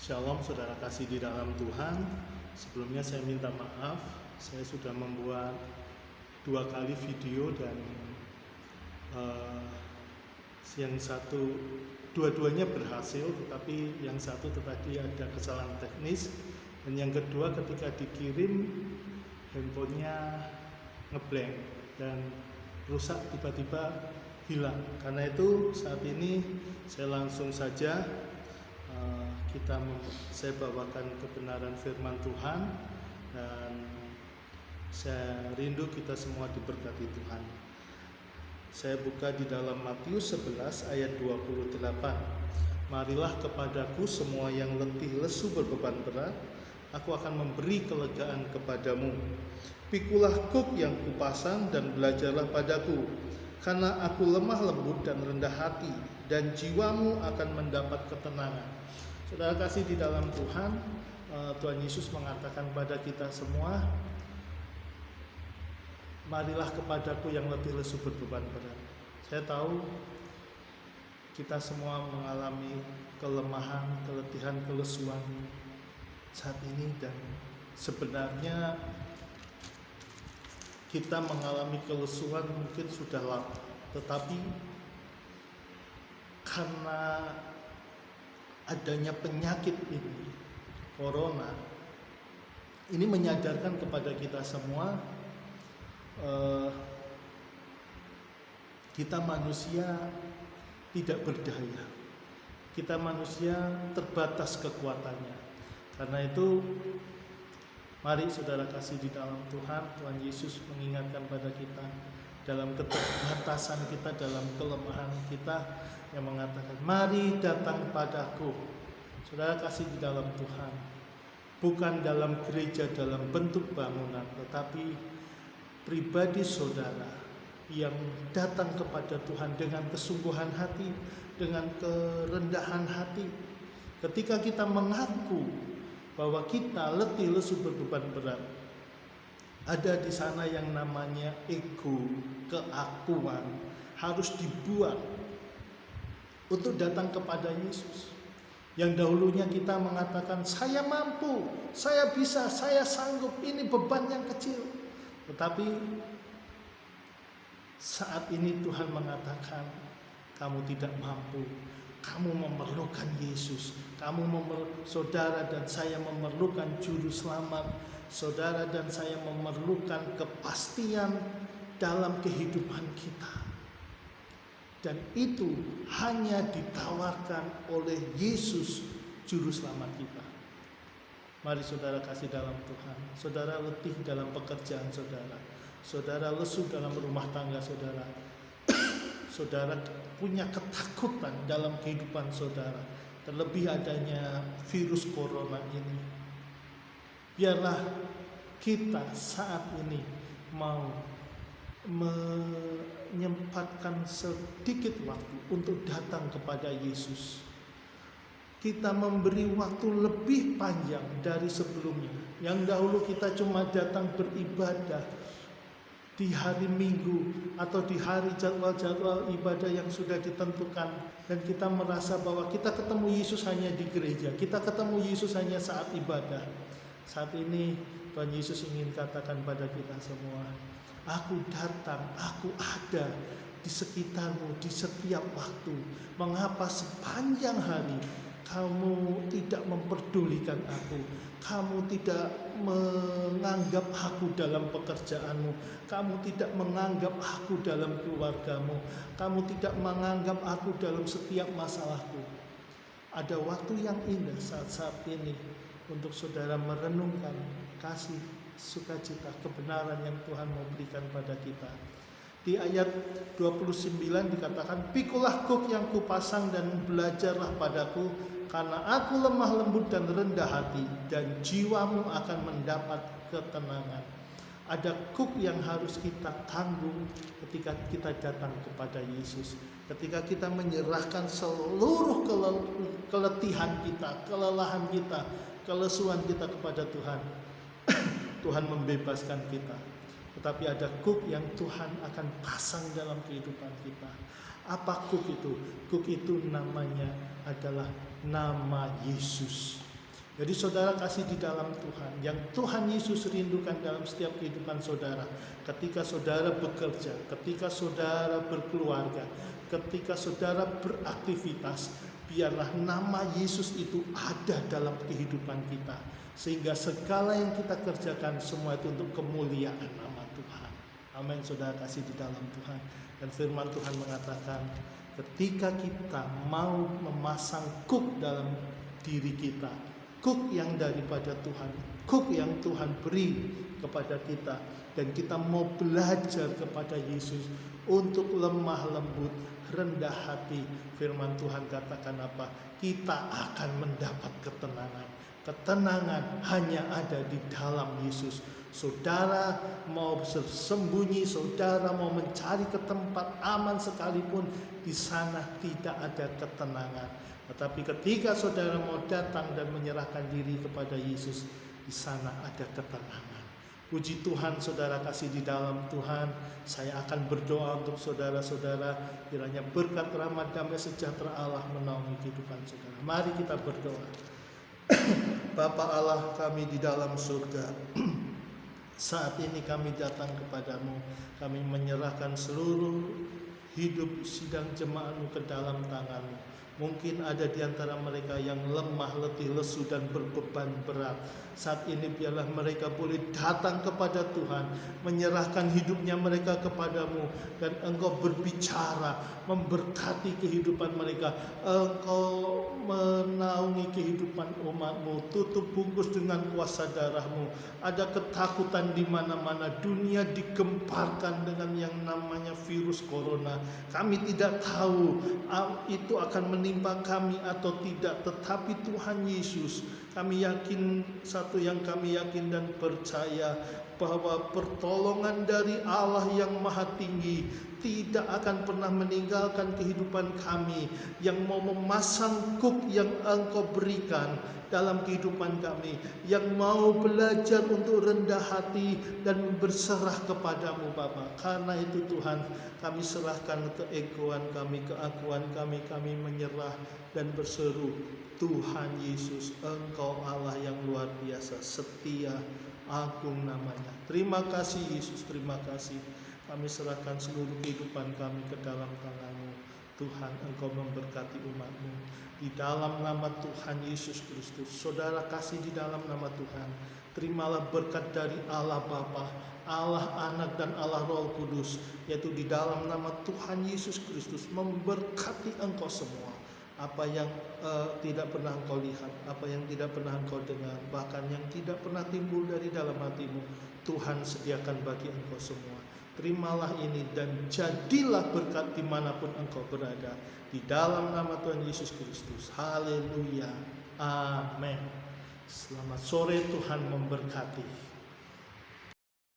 Shalom saudara kasih di dalam Tuhan. Sebelumnya saya minta maaf, saya sudah membuat 2 kali video dan yang satu dua-duanya berhasil, tetapi yang satu tadi ada kesalahan teknis, dan yang kedua ketika dikirim handphonenya ngeblank dan rusak, tiba-tiba hilang. Karena itu saat ini saya langsung saja saya bawakan kebenaran firman Tuhan, dan saya rindu kita semua diberkati Tuhan. Saya buka di dalam Matius 11 ayat 28. Marilah kepadaku semua yang letih lesu berbeban berat, aku akan memberi kelegaan kepadamu. Pikulah kuk yang kupasang dan belajarlah padaku, karena aku lemah lembut dan rendah hati, dan jiwamu akan mendapat ketenangan. Saudara kasih di dalam Tuhan, Tuhan Yesus mengatakan pada kita semua, marilah kepadaku yang letih lesu berbeban berat. Saya tahu kita semua mengalami kelemahan, keletihan, kelesuan saat ini, dan sebenarnya kita mengalami kelesuan mungkin sudah lama, tetapi karena adanya penyakit ini, corona, ini menyadarkan kepada kita semua, kita manusia tidak berdaya, kita manusia terbatas kekuatannya. Karena itu mari saudara kasih di dalam Tuhan, Tuhan Yesus mengingatkan pada kita dalam keterbatasan kita, dalam kelemahan kita, yang mengatakan, mari datang padaku. Saudara kasih di dalam Tuhan, bukan dalam gereja dalam bentuk bangunan, tetapi pribadi saudara yang datang kepada Tuhan dengan kesungguhan hati, dengan kerendahan hati. Ketika kita mengaku bahwa kita letih lesu berbeban berat, ada di sana yang namanya ego, keakuan, harus dibuang untuk datang kepada Yesus. Yang dahulunya kita mengatakan, saya mampu, saya bisa, saya sanggup, ini beban yang kecil. Tetapi saat ini Tuhan mengatakan, kamu tidak mampu, kamu memerlukan Yesus, saudara dan saya memerlukan juru selamat, saudara dan saya memerlukan kepastian dalam kehidupan kita. Dan itu hanya ditawarkan oleh Yesus, juru selamat kita. Mari saudara kasih dalam Tuhan. Saudara letih dalam pekerjaan saudara, saudara lesu dalam rumah tangga saudara, saudara punya ketakutan dalam kehidupan saudara, terlebih adanya virus corona ini. Biarlah kita saat ini mau menyempatkan sedikit waktu untuk datang kepada Yesus. Kita memberi waktu lebih panjang dari sebelumnya. Yang dahulu kita cuma datang beribadah di hari Minggu atau di hari jadwal-jadwal ibadah yang sudah ditentukan, dan kita merasa bahwa kita ketemu Yesus hanya di gereja, kita ketemu Yesus hanya saat ibadah. Saat ini Tuhan Yesus ingin katakan pada kita semua, aku datang, aku ada di sekitarmu di setiap waktu. Mengapa sepanjang hari kamu tidak memperdulikan aku? Kamu tidak menganggap aku dalam pekerjaanmu, kamu tidak menganggap aku dalam keluargamu, kamu tidak menganggap aku dalam setiap masalahku. Ada waktu yang indah saat-saat ini untuk saudara merenungkan kasih, sukacita, kebenaran yang Tuhan mau berikan pada kita. Di ayat 29 dikatakan, pikulah kuk yang kupasang dan belajarlah padaku, karena aku lemah lembut dan rendah hati, dan jiwamu akan mendapat ketenangan. Ada kuk yang harus kita tanggung ketika kita datang kepada Yesus. Ketika kita menyerahkan seluruh keletihan kita, kelelahan kita, kelesuan kita kepada Tuhan, Tuhan membebaskan kita. Tetapi ada kuk yang Tuhan akan pasang dalam kehidupan kita. Apa kuk itu? Kuk itu namanya adalah nama Yesus. Jadi saudara kasih di dalam Tuhan, yang Tuhan Yesus rindukan dalam setiap kehidupan saudara. Ketika saudara bekerja, ketika saudara berkeluarga, ketika saudara beraktivitas, biarlah nama Yesus itu ada dalam kehidupan kita. Sehingga segala yang kita kerjakan semua itu untuk kemuliaan nama Tuhan. Amin, saudara kasih di dalam Tuhan. Dan firman Tuhan mengatakan, ketika kita mau memasang kuk dalam diri kita, kuk yang daripada Tuhan, kuk yang Tuhan beri kepada kita, dan kita mau belajar kepada Yesus untuk lemah lembut, rendah hati, firman Tuhan katakan apa? Kita akan mendapat ketenangan. Ketenangan hanya ada di dalam Yesus. Saudara mau bersembunyi, saudara mau mencari ke tempat aman sekalipun, di sana tidak ada ketenangan. Tetapi ketika saudara mau datang dan menyerahkan diri kepada Yesus, di sana ada ketenangan. Puji Tuhan, saudara kasih di dalam Tuhan. Saya akan berdoa untuk saudara-saudara, kiranya berkat rahmat damai sejahtera Allah menaungi kehidupan saudara. Mari kita berdoa. Bapa Allah kami di dalam surga, saat ini kami datang kepadamu. Kami menyerahkan seluruh hidup sidang jemaat-Mu ke dalam tangan-Mu. Mungkin ada di antara mereka yang lemah, letih, lesu, dan berbeban berat. Saat ini biarlah mereka boleh datang kepada Tuhan, menyerahkan hidupnya mereka kepadamu, dan Engkau berbicara, memberkati kehidupan mereka. Engkau menaungi kehidupan umat-Mu, tutup bungkus dengan kuasa darah-Mu. Ada ketakutan di mana-mana, dunia digemparkan dengan yang namanya virus corona. Kami tidak tahu itu akan menimpa kami atau tidak, tetapi Tuhan Yesus, kami yakin, satu yang kami yakin dan percaya, bahwa pertolongan dari Allah yang maha tinggi tidak akan pernah meninggalkan kehidupan kami, yang mau memasang kuk yang Engkau berikan dalam kehidupan kami, yang mau belajar untuk rendah hati dan berserah kepadamu Bapa. Karena itu Tuhan, kami serahkan keegoan kami, keakuan kami, kami menyerah dan berseru, Tuhan Yesus, Engkau Allah yang luar biasa, setia, agung namanya. Terima kasih Yesus, terima kasih. Kami serahkan seluruh kehidupan kami ke dalam tangan-Mu. Tuhan, Engkau memberkati umat-Mu. Di dalam nama Tuhan Yesus Kristus, saudara kasih di dalam nama Tuhan. Terimalah berkat dari Allah Bapa, Allah Anak, dan Allah Roh Kudus, yaitu di dalam nama Tuhan Yesus Kristus, memberkati engkau semua. Apa yang tidak pernah engkau lihat, apa yang tidak pernah engkau dengar, bahkan yang tidak pernah timbul dari dalam hatimu, Tuhan sediakan bagi engkau semua. Terimalah ini dan jadilah berkat dimanapun engkau berada. Di dalam nama Tuhan Yesus Kristus. Haleluya. Amin. Selamat sore, Tuhan memberkati.